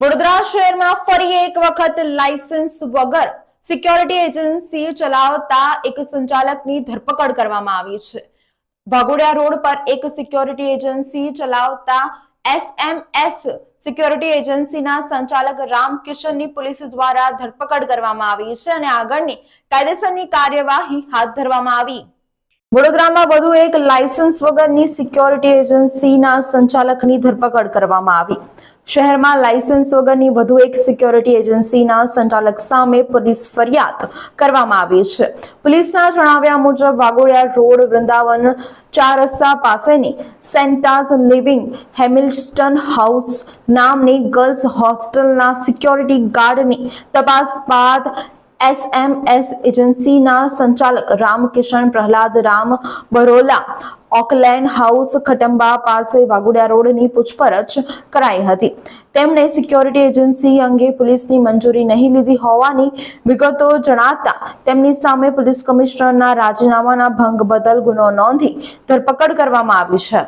વડોદરા શહેરમાં ફરી એક વખત લાયસન્સ વગર સિક્યોરિટી એજન્સી ચલાવતા એક સંચાલકની ધરપકડ કરવામાં આવી છે। વાઘોડિયા રોડ પર એક સિક્યોરિટી એજન્સી ચલાવતા SMS સિક્યોરિટી એજન્સીના સંચાલક રામકિશનની પોલીસ દ્વારા ધરપકડ કરવામાં આવી છે અને આગળની કાયદેસરની કાર્યવાહી હાથ ધરવામાં આવી। વડોદરામાં વધુ એક લાયસન્સ વગરની સિક્યોરિટી એજન્સીના સંચાલકની ધરપકડ કરવામાં આવી। શહેરમાં લાયસન્સ વગરની વધુ એક સિક્યોરિટી એજન્સીના સંચાલક સામે પોલીસ ફરિયાદ કરવામાં આવી છે। પોલીસના જણાવ્યા મુજબ વાઘોડિયા રોડ વૃંદાવન 4 રસ્તા પાસેની સેન્ટાઝ લિવિંગ હેમિલ્ટન હાઉસ નામની ગર્લ્સ હોસ્ટેલના સિક્યોરિટી ગાર્ડની તપાસ બાદ SMS એજન્સીના સંચાલક રામકિશન પ્રહલાદ રામ બરોલા ઓકલેન્ડ હાઉસ ખટંબા પાસે વાઘોડિયા રોડની પૂછપરછ કરાઈ હતી। તેમણે સિક્યોરિટી એજન્સી અંગે પોલીસની મંજૂરી નહીં લીધી હોવાની વિગતો જણાતા તેમની સામે પોલીસ કમિશનરના રાજીનામાના ભંગ બદલ ગુનો નોંધી ધરપકડ કરવામાં આવી છે।